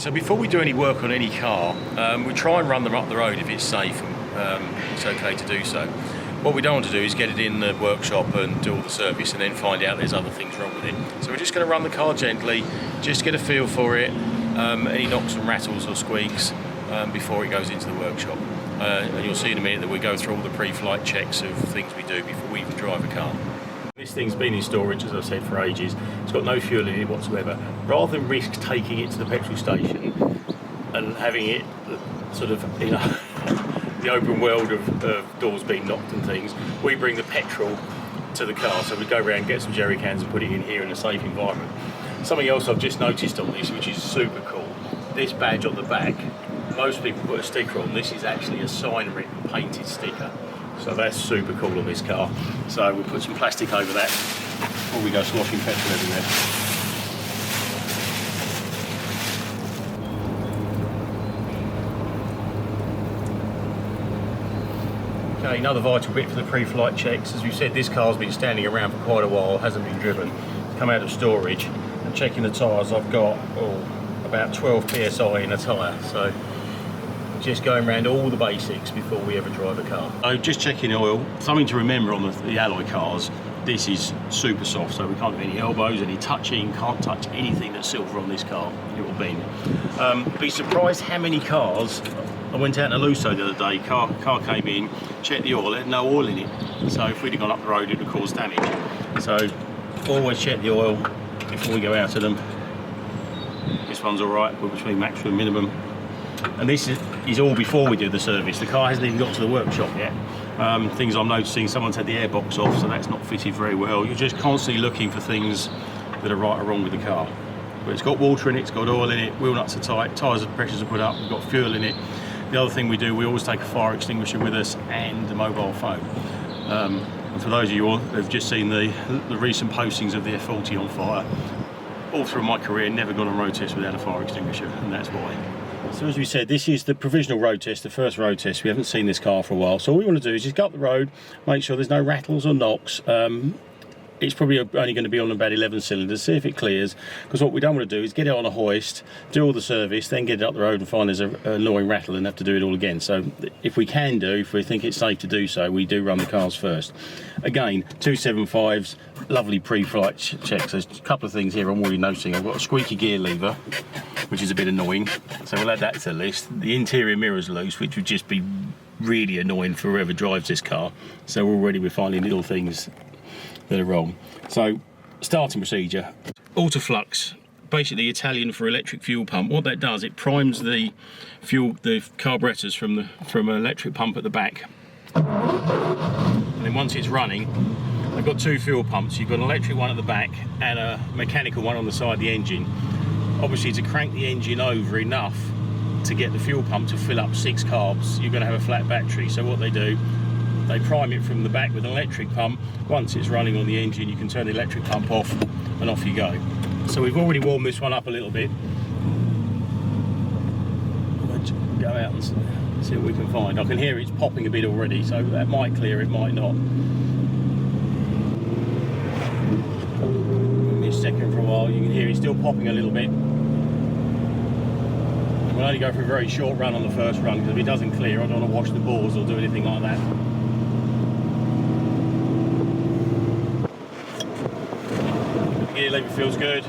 So before we do any work on any car, we try and run them up the road if it's safe and it's okay to do so. What we don't want to do is get it in the workshop and do all the service and then find out there's other things wrong with it. So we're just going to run the car gently, just get a feel for it, any knocks and rattles or squeaks before it goes into the workshop. And you'll see in a minute that we go through all the pre-flight checks of things we do before we even drive a car. This thing's been in storage, as I've said, for ages. It's got no fuel in it whatsoever. Rather than risk taking it to the petrol station and having it sort of, you know, the open world of doors being knocked and things, we bring the petrol to the car. So we go around, get some jerry cans and put it in here in a safe environment. Something else I've just noticed on this, which is super cool, this badge on the back, most people put a sticker on. This is actually a sign written painted sticker. So that's super cool on this car. So we'll put some plastic over that before we go sloshing petrol everywhere. Okay, another vital bit for the pre-flight checks. As we said, this car's been standing around for quite a while, hasn't been driven. It's come out of storage. And checking the tyres, I've got about 12 psi in a tyre. So just going around all the basics before we ever drive a car. So just checking oil. Something to remember on the alloy cars, this is super soft, so we can't do any elbows, any touching, can't touch anything that's silver on this car, it will bend. Be surprised how many cars, I went out in a Lusso the other day, car came in, checked the oil, it had no oil in it. So if we'd have gone up the road, it would cause damage. So always check the oil before we go out of them. This one's all right, we're between maximum and minimum. And this is all before we do the service. The car hasn't even got to the workshop yet. Things I'm noticing, someone's had the airbox off, so that's not fitted very well. You're just constantly looking for things that are right or wrong with the car. But it's got water in it, it's got oil in it, wheel nuts are tight, tyres and pressures are put up, we've got fuel in it. The other thing we do, we always take a fire extinguisher with us and a mobile phone. And for those of you all who have just seen the recent postings of the F40 on fire, all through my career, never gone on road test without a fire extinguisher, and that's why. So as we said, this is the provisional road test, the first road test. We haven't seen this car for a while, so all we want to do is just go up the road, make sure there's no rattles or knocks. It's probably only going to be on about 11 cylinders, see if it clears, because what we don't want to do is get it on a hoist, do all the service, then get it up the road and find there's an annoying rattle and have to do it all again. So if we think it's safe to do so, we do run the cars first. Again, 275s, lovely pre-flight checks. There's a couple of things here I'm already noticing. I've got a squeaky gear lever, which is a bit annoying, so we'll add that to the list. The interior mirror's loose, which would just be really annoying for whoever drives this car. So already we're finding little things that are wrong. So starting procedure, autoflux, basically Italian for electric fuel pump. What that does, it primes the carburetors from an electric pump at the back, and then once it's running, they've got two fuel pumps. You've got an electric one at the back and a mechanical one on the side of the engine. Obviously, to crank the engine over enough to get the fuel pump to fill up 6 carbs, you're going to have a flat battery. So what they do, they prime it from the back with an electric pump. Once it's running on the engine, you can turn the electric pump off and off you go. So we've already warmed this one up a little bit. Let's go out and see what we can find. I can hear it's popping a bit already, so that might clear, it might not. Give me a second for a while, you can hear it's still popping a little bit. We'll only go for a very short run on the first run, because if it doesn't clear, I don't want to wash the bores or do anything like that. Gear lever feels good.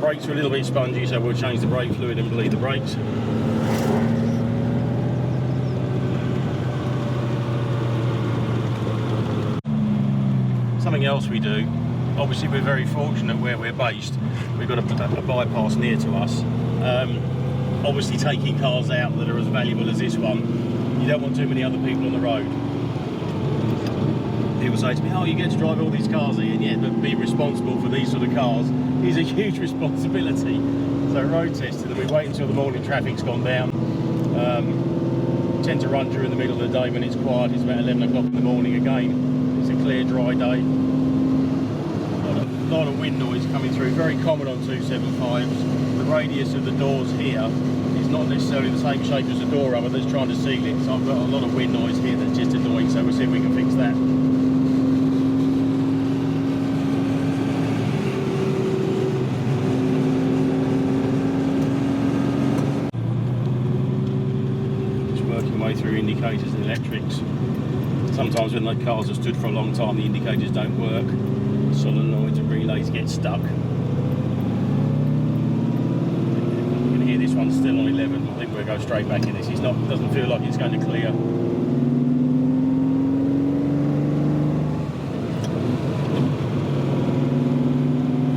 Brakes are a little bit spongy, so we'll change the brake fluid and bleed the brakes. Something else we do, obviously we're very fortunate where we're based. We've got a bypass near to us. Obviously taking cars out that are as valuable as this one, you don't want too many other people on the road. People say to me, oh, you get to drive all these cars here, and yeah, but being responsible for these sort of cars is a huge responsibility. So road testing them, we wait until the morning traffic's gone down. Tend to run during the middle of the day when it's quiet. It's about 11 o'clock in the morning again. It's a clear, dry day. A lot of wind noise coming through, very common on 275s. The radius of the doors here is not necessarily the same shape as the door rubber that's trying to seal it, so I've got a lot of wind noise here that's just annoying, so we'll see if we can fix that. indicators and electrics. Sometimes when the cars are stood for a long time, the indicators don't work. Solenoids and relays get stuck. You can hear this one's still on 11. I think we'll go straight back in this. Doesn't feel like it's going to clear.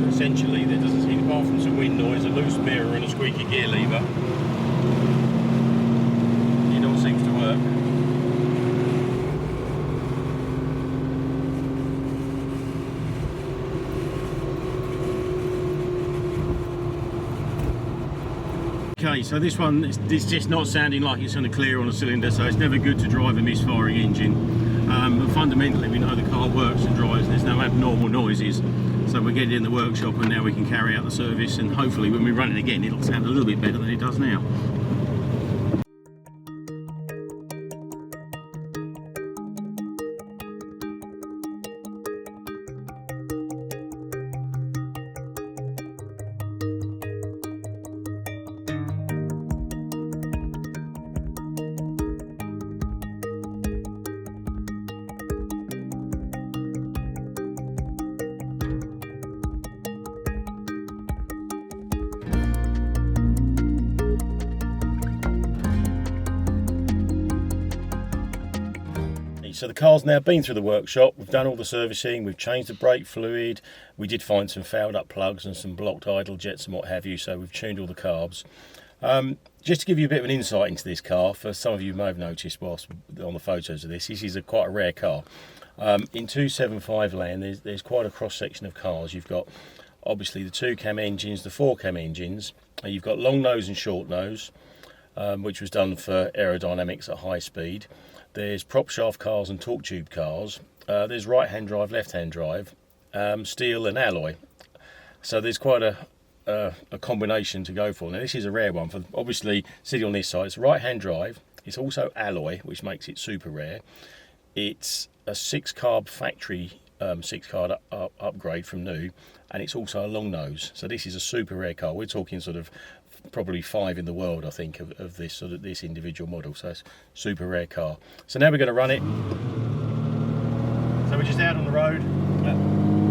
Essentially, there doesn't seem, apart from some wind noise, a loose mirror and a squeaky gear lever, it all seems to work. Okay, so this one is just not sounding like it's going to clear on a cylinder, so it's never good to drive a misfiring engine. But fundamentally, we know the car works and drives, there's no abnormal noises. So we're getting in the workshop and now we can carry out the service, and hopefully when we run it again it'll sound a little bit better than it does now. So the car's now been through the workshop, we've done all the servicing, we've changed the brake fluid, we did find some fouled up plugs and some blocked idle jets and what have you, so we've tuned all the carbs. Just to give you a bit of an insight into this car, for some of you may have noticed whilst on the photos of this is quite a rare car. In 275 land there's quite a cross section of cars. You've got obviously the 2-cam engines, the 4-cam engines, you've got long nose and short nose, which was done for aerodynamics at high speed. There's prop shaft cars and torque tube cars. There's right hand drive, left hand drive, steel and alloy. So there's quite a combination to go for. Now this is a rare one. For obviously sitting on this side, it's right hand drive. It's also alloy, which makes it super rare. It's a 6-carb factory 6-carb upgrade from new, and it's also a long nose. So this is a super rare car. We're talking sort of probably 5 in the world, I think, of this sort of this individual model. So it's a super rare car. So now we're going to run it. So we're just out on the road,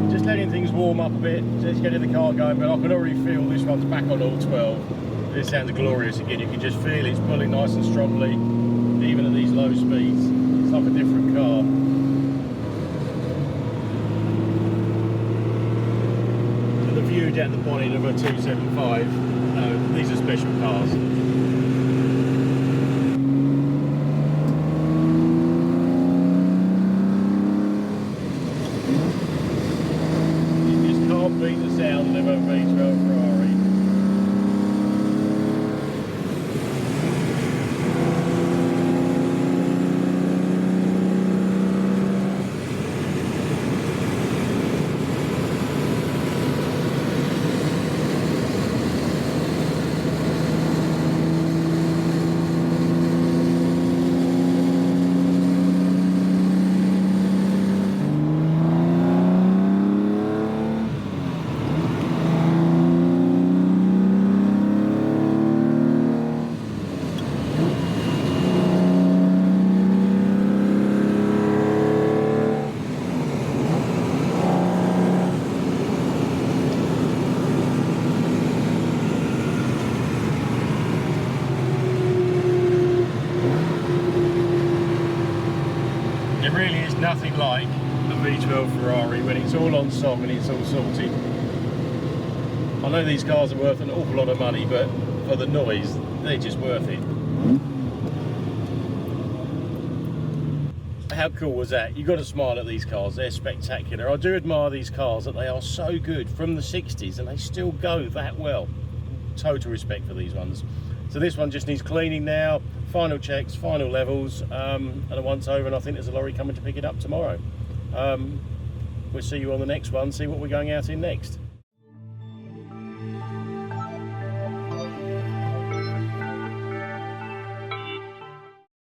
just letting things warm up a bit, just getting the car going. But I can already feel this one's back on all 12. This sounds glorious again. You can just feel it's pulling nice and strongly, even at these low speeds. It's like a different car. So the view down the bonnet of a 275. These are special cars. You just can't beat the sound of a V12 Ferrari. Nothing like a V12 Ferrari when it's all on song and it's all sorted. I know these cars are worth an awful lot of money, but for the noise, they're just worth it. How cool was that? You've got to smile at these cars, they're spectacular. I do admire these cars, that they are so good from the 60s and they still go that well. Total respect for these ones. So this one just needs cleaning now, final checks, final levels, and once over, and I think there's a lorry coming to pick it up tomorrow. We'll see you on the next one, see what we're going out in next.